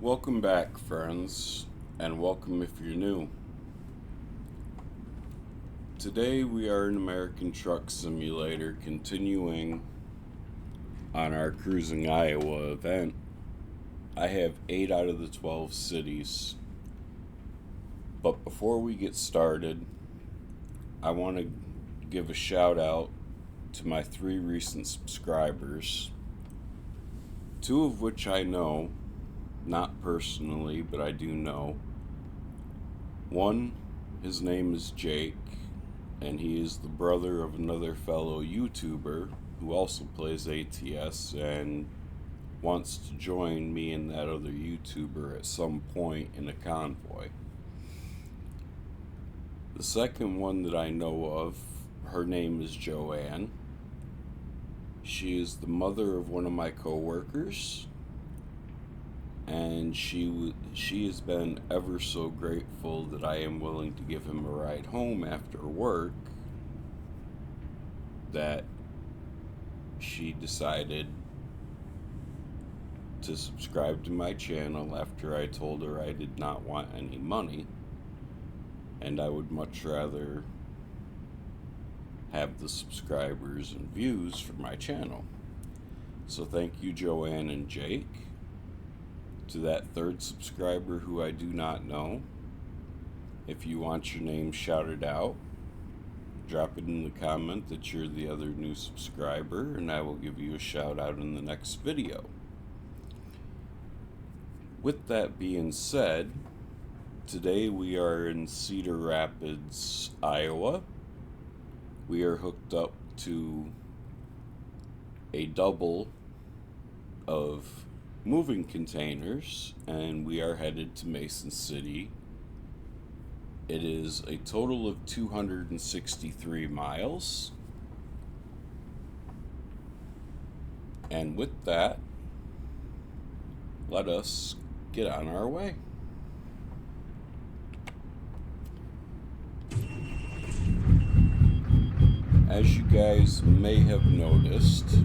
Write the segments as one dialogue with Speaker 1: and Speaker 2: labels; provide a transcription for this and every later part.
Speaker 1: Welcome back, friends, and welcome if you're new. Today we are in American Truck Simulator, continuing on our Cruising Iowa event. I have 8 out of the 12 cities. But before we get started, I want to give a shout out to my 3 recent subscribers, 2 of which I know. Not personally, but I do know. One, his name is Jake, and he is the brother of another fellow YouTuber who also plays ATS and wants to join me and that other YouTuber at some point in a convoy. The second one that I know of, her name is Joanne. She is the mother of one of my coworkers. And she has been ever so grateful that I am willing to give him a ride home after work, that she decided to subscribe to my channel after I told her I did not want any money, and I would much rather have the subscribers and views for my channel. So thank you, Joanne and Jake. To that third subscriber who I do not know, if you want your name shouted out, drop it in the comment that you're the other new subscriber, and I will give you a shout out in the next video. With that being said, today we are in Cedar Rapids, Iowa. We are hooked up to a double of moving containers, and we are headed to Mason City. It is a total of 263 miles. And with that, let us get on our way. As you guys may have noticed,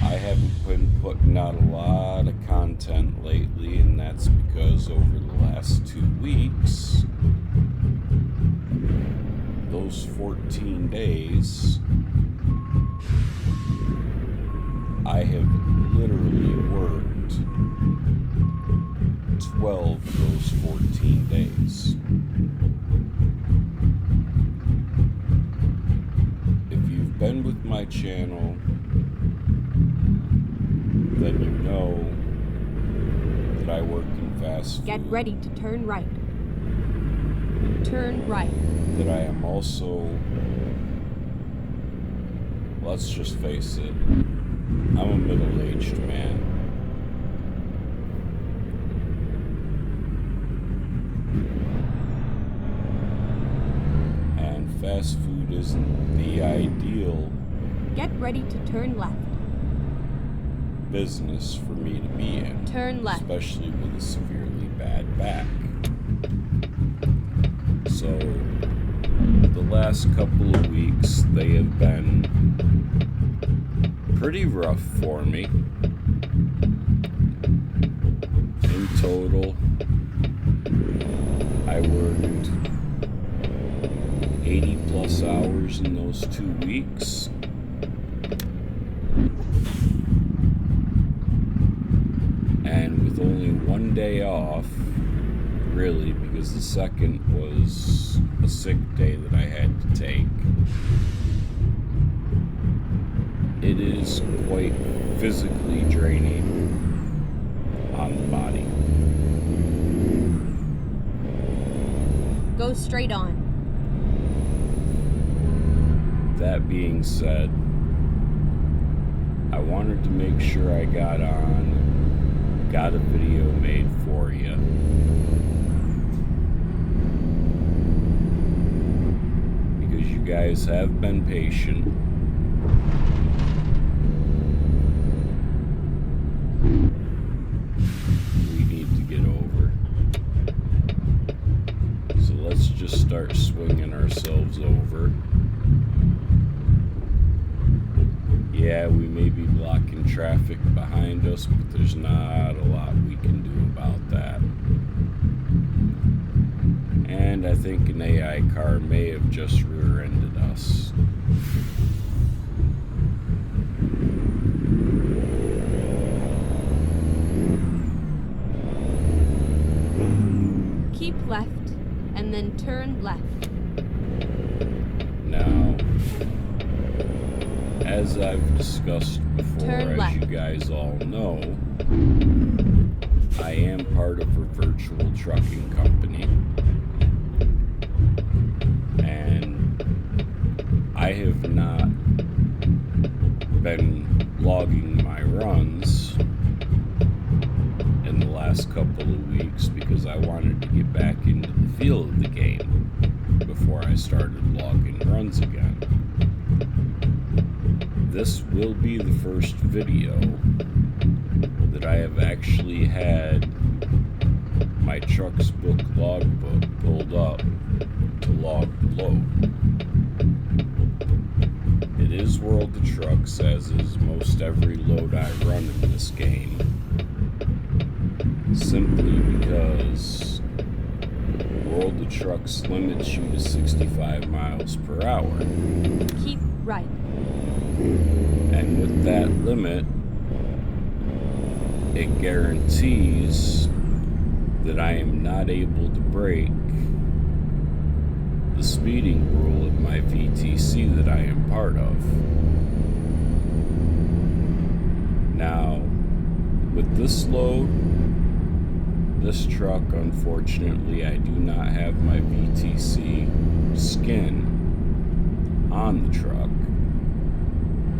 Speaker 1: I haven't been putting out a lot of content lately, and that's because over the last 2 weeks, those 14 days, I have literally worked 12 of those 14 days. If you've been with my channel, then you know that I work in fast food.
Speaker 2: Get ready to turn right. Turn right.
Speaker 1: That I am also, let's just face it, I'm a middle-aged man. And fast food isn't the ideal
Speaker 2: Get ready to turn left.
Speaker 1: business for me to be in.
Speaker 2: Turn left.
Speaker 1: Especially with a severely bad back. So, the last couple of weeks, they have been pretty rough for me. In total, I worked 80 plus hours in those 2 weeks. And with only 1 day off, really, because the second was a sick day that I had to take, it is quite physically draining on the body.
Speaker 2: Go straight on.
Speaker 1: That being said, I wanted to make sure I got a video made for you. Because you guys have been patient. We need to get over. So let's just start swinging ourselves over. Yeah, Yeah, we may be blocking traffic behind us, but there's not a lot we can do about that. And I think an AI car may have just rear-ended us.
Speaker 2: Keep left, and then turn left.
Speaker 1: Now, as I've discussed before,
Speaker 2: Turn
Speaker 1: as
Speaker 2: left.
Speaker 1: you guys all know, I am part of a virtual trucking company. And I have not been logging my runs in the last couple of weeks because I wanted to get back into the feel of the game before I started logging runs again. This will be the first video that I have actually had my Trucks Book logbook pulled up to log the load. It is World of Trucks, as is most every load I run in this game, simply because World of Trucks limits you to 65 miles per hour.
Speaker 2: Keep right.
Speaker 1: And with that limit, it guarantees that I am not able to break the speeding rule of my VTC that I am part of. Now, with this load, this truck, unfortunately, I do not have my VTC skin on the truck,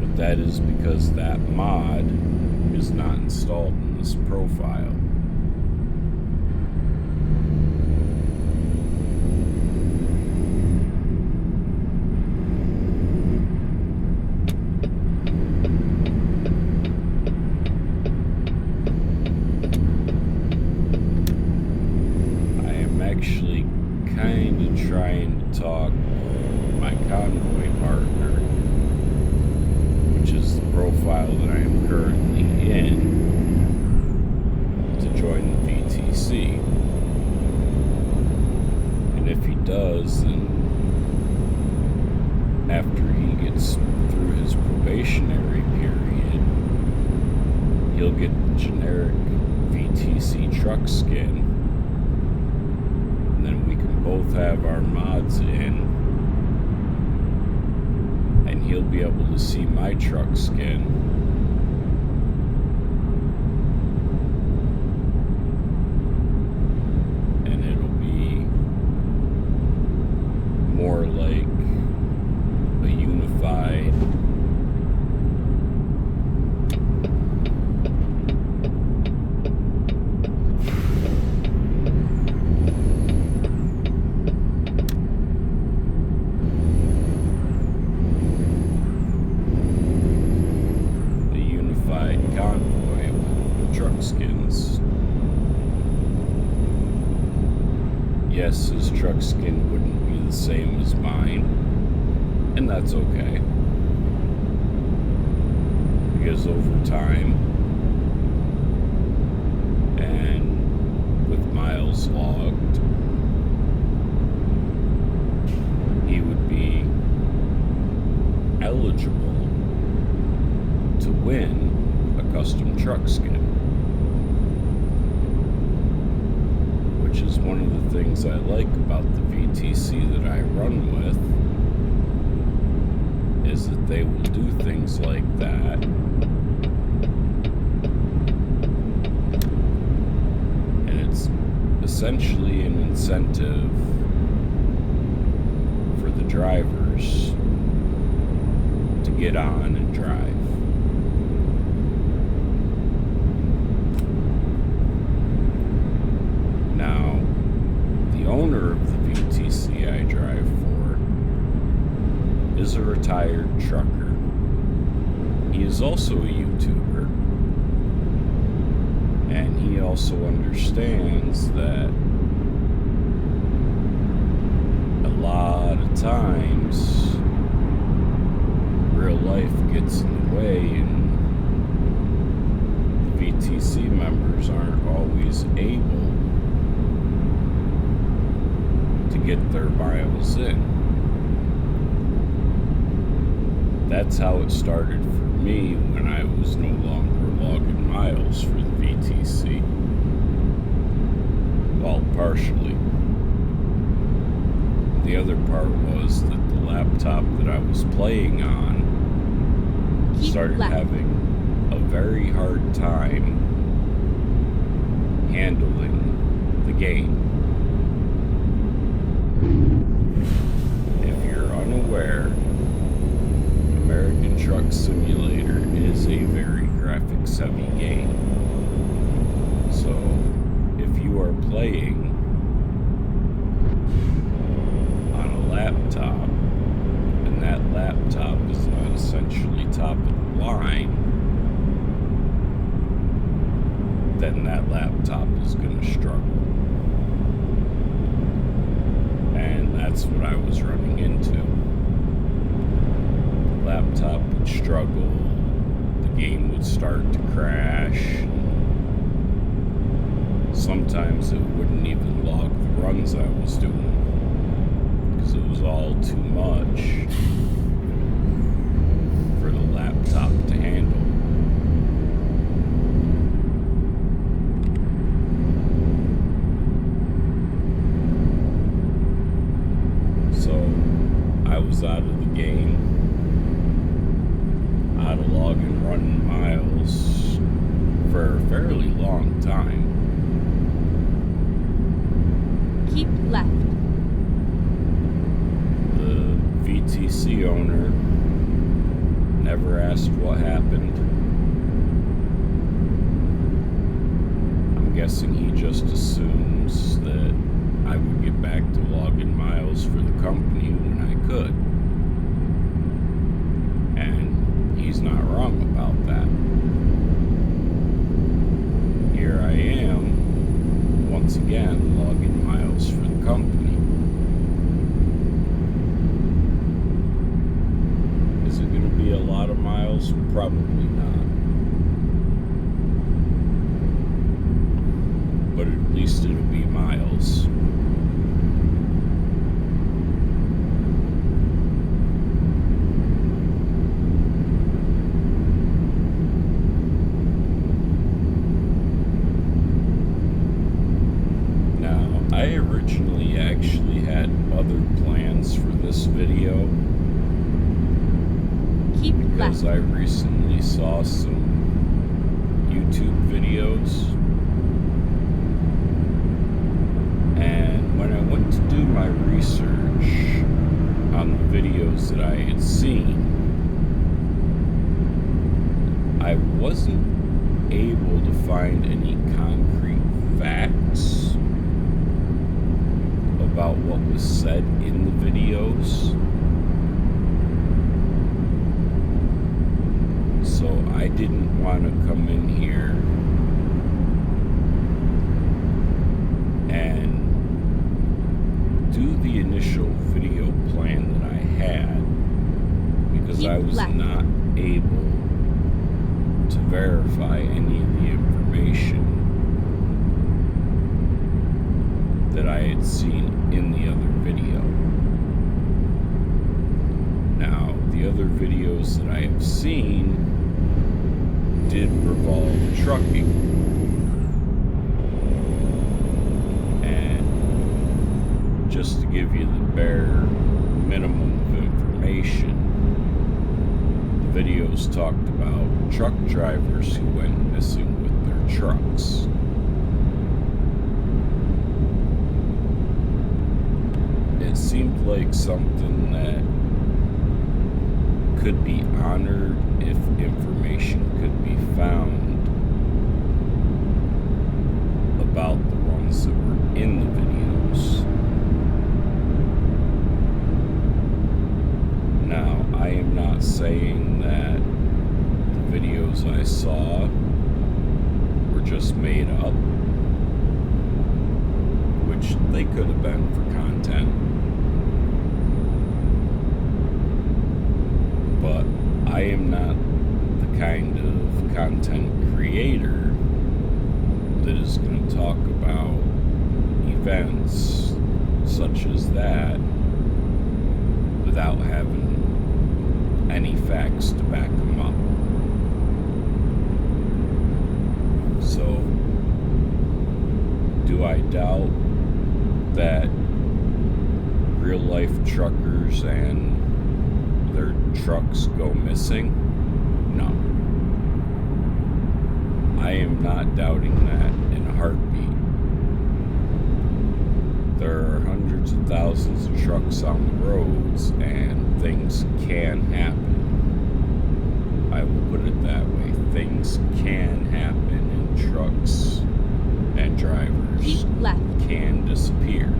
Speaker 1: but that is because that mod is not installed in this profile. Actually kind of trying to talk my convoy partner, which is the profile that I am currently in, to join the VTC. And if he does, then after he gets through his probationary period, he'll get the generic VTC truck skin. Both have our mods in, and he'll be able to see my truck skin. And it'll be more like a unified convoy with truck skins. Yes, his truck skin wouldn't be the same as mine, and that's okay, because over time and with miles logged, he would be eligible to win a custom truck skin, which is one of the things I like about the VTC that I run with, is that they will do things like that. And it's essentially an incentive for the drivers to get on and drive. Now, the owner of the VTC I drive for is a retired trucker. He is also a YouTuber, and he also understands that a lot of times real life gets in the way, and the VTC members aren't always able to get their miles in. That's how it started for me when I was no longer logging miles for the VTC. Well, partially. The other part was that the laptop that I was playing on started having a very hard time handling the game. If you're unaware, American Truck Simulator is a very graphics-heavy game. So, if you are playing on a laptop, and that laptop is not essentially top of the line, then that laptop is going to struggle. And that's what I was running into. The laptop would struggle, the game would start to crash. Sometimes it wouldn't even log the runs I was doing because it was all too much for the laptop to handle. So I was out of the game, out of logging running miles for a fairly long time.
Speaker 2: Keep left.
Speaker 1: The VTC owner never asked what happened. I'm guessing he just assumes that I would get back to logging miles for the company when I could. And he's not wrong about that. Here I am, once again, logging miles for the company. Is it going to be a lot of miles? Probably not. But at least it'll be miles. I originally actually had other plans for this video because I recently saw some YouTube videos, and when I went to do my research on the videos that I had seen, I wasn't able to find any concrete facts about what was said in the videos. So I didn't want to come in here and do the initial video plan that I had because I was not able to verify any of the information that I had seen in the other video. Now, the other videos that I have seen did revolve trucking. And just to give you the bare minimum of information, the videos talked about truck drivers who went missing with their trucks. It seemed like something that could be honored if information could be found about the ones that were in the videos. Now, I am not saying that the videos I saw were just made up, which they could have been for content. But I I am not the kind of content creator that is going to talk about events such as that without having any facts to back them up. So, do I doubt that real life truckers and their trucks go missing? No. I am not doubting that in a heartbeat. There are hundreds of thousands of trucks on the roads, and things can happen. I will put it that way. Things can happen, and trucks and drivers
Speaker 2: Keep left.
Speaker 1: can disappear.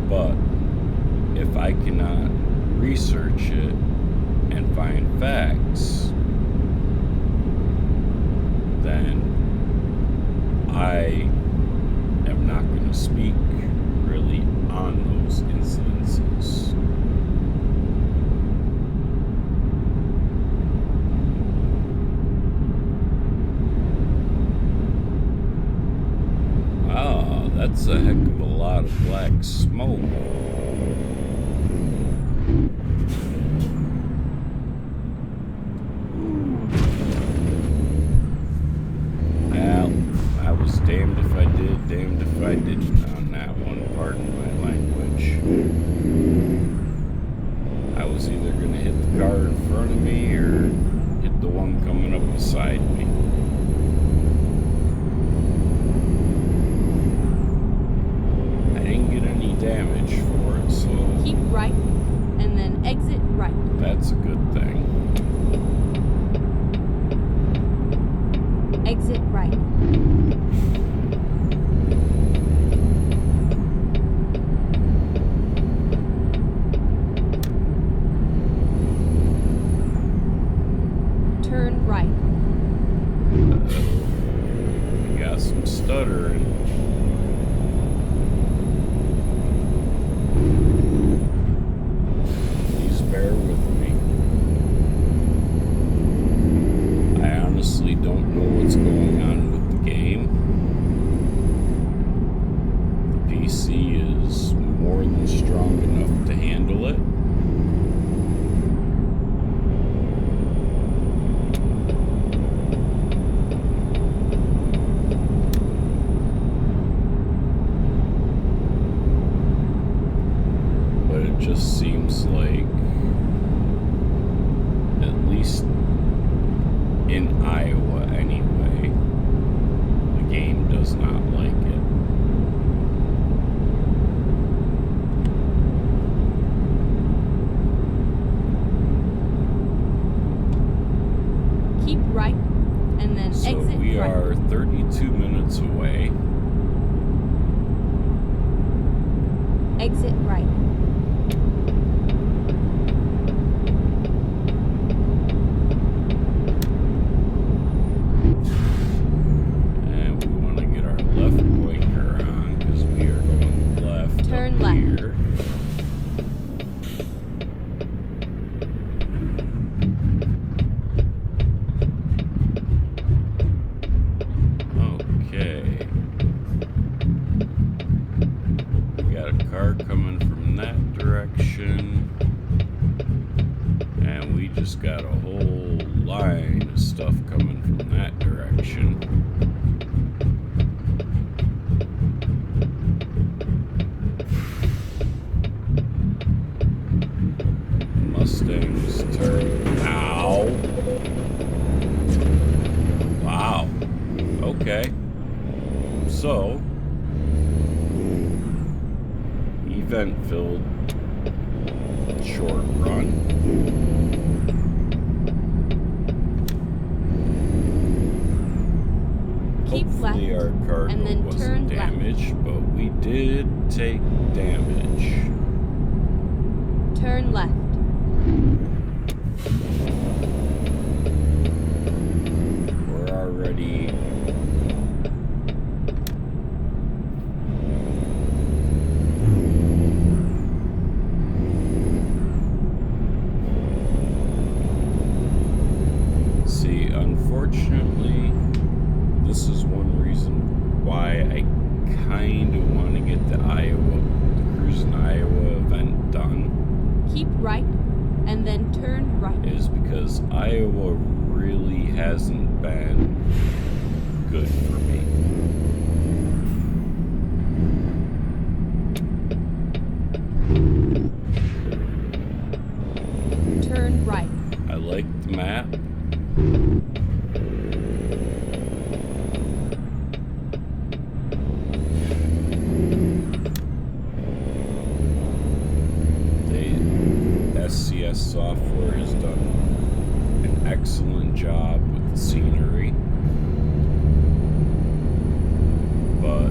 Speaker 1: But if I cannot research it and find facts, then I am not going to speak really on those incidences. Wow, that's a heck of a lot of black smoke. Well, I was damned if I did, damned if I didn't on that one, pardon my language. I was either going to hit the car in front of me or hit the one coming up beside me. I didn't get any damage for it, so
Speaker 2: Keep right, and then exit right.
Speaker 1: that's a good thing.
Speaker 2: Exit right. Turn right.
Speaker 1: We got some stuttering. Please bear with me. I honestly don't know what's going on with the game. The PC is more than strong enough to handle it. But it just seems like, at least in Iowa anyway, the game does not like it.
Speaker 2: Keep right, and then
Speaker 1: So
Speaker 2: exit
Speaker 1: we
Speaker 2: right.
Speaker 1: are 32 minutes away.
Speaker 2: Exit right.
Speaker 1: And we want to get our left blinker on because we are going left
Speaker 2: Turn
Speaker 1: up
Speaker 2: left.
Speaker 1: here. Okay. We got a car coming from that direction. And we just got a whole line of stuff coming from that direction. Mustangs turn. Ow. Wow. Okay. So, event filled short run.
Speaker 2: Keep
Speaker 1: Hopefully
Speaker 2: left,
Speaker 1: our cargo
Speaker 2: and then
Speaker 1: wasn't
Speaker 2: turn left.
Speaker 1: damaged, but we did take damage.
Speaker 2: Turn left.
Speaker 1: We're already
Speaker 2: right, and then turn right.
Speaker 1: is because Iowa really hasn't been good for me.
Speaker 2: Turn right.
Speaker 1: I like the map. SCS software has done an excellent job with the scenery, but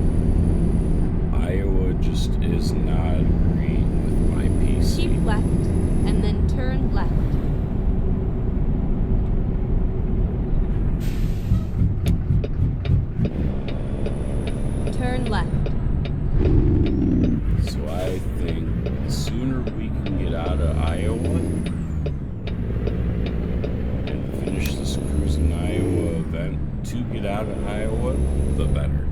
Speaker 1: Iowa just is not agreeing with my PC.
Speaker 2: Keep left, and then turn left. Turn left.
Speaker 1: So I think the sooner we can get out of Iowa and finish this Cruising Iowa event to get out of Iowa, the better.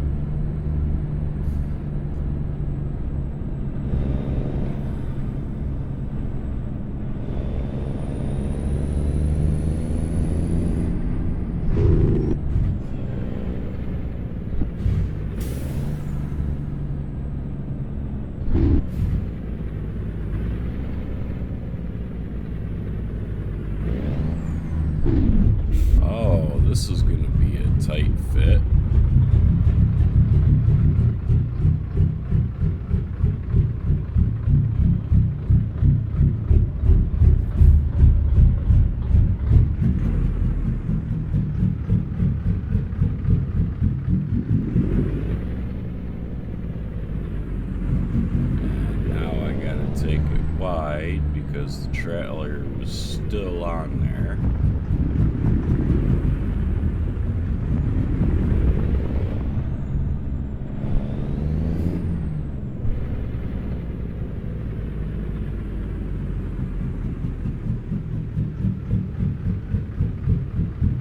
Speaker 1: Oh, this is going to be a tight fit. And now I got to take it wide because the trailer was still on there.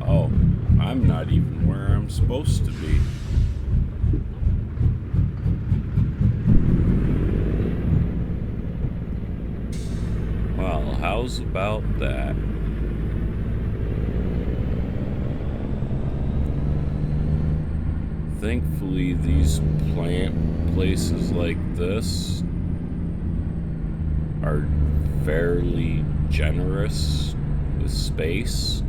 Speaker 1: Oh, I'm not even where I'm supposed to be. Well, how's about that? Thankfully, these places like this are fairly generous with space.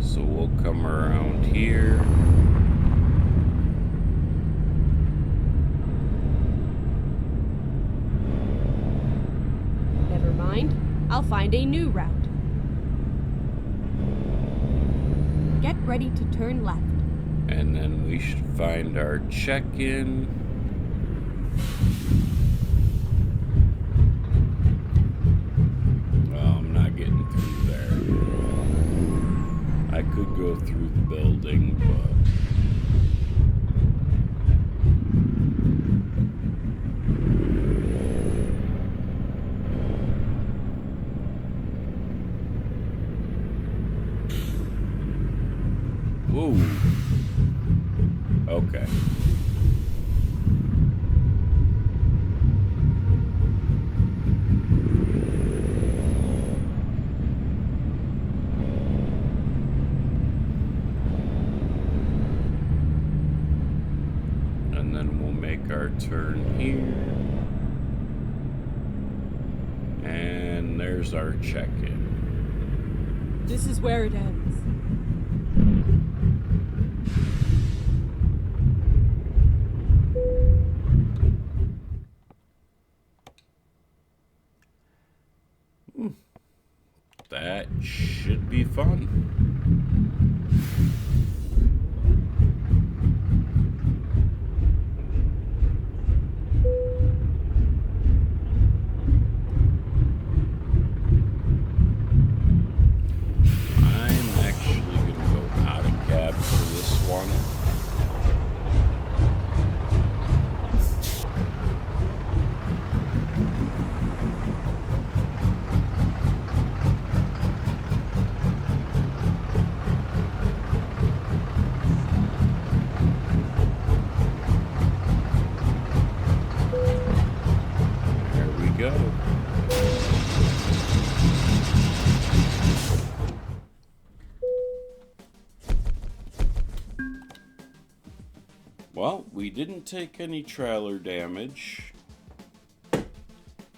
Speaker 1: So we'll come around here.
Speaker 2: Never mind. I'll find a new route. Get ready to turn left.
Speaker 1: And then we should find our check-in. Well, I'm not getting through there. I could go through the building, but... Whoa. Okay. And then we'll make our turn here. And there's our check-in.
Speaker 2: This is where it ends.
Speaker 1: That should be fun. I'm actually going to go out of cab for this one. Well, we didn't take any trailer damage.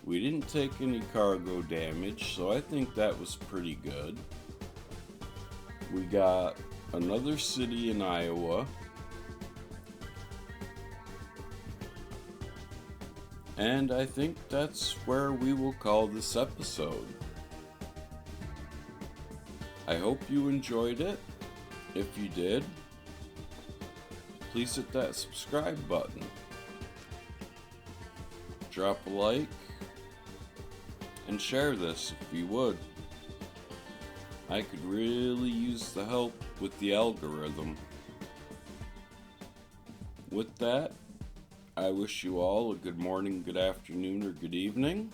Speaker 1: We didn't take any cargo damage, so I think that was pretty good. We got another city in Iowa. And I think that's where we will call this episode. I hope you enjoyed it. If you did, please hit that subscribe button. Drop a like and share this if you would. I could really use the help with the algorithm. With that, I wish you all a good morning, good afternoon, or good evening,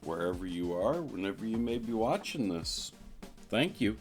Speaker 1: wherever you are, whenever you may be watching this. Thank you.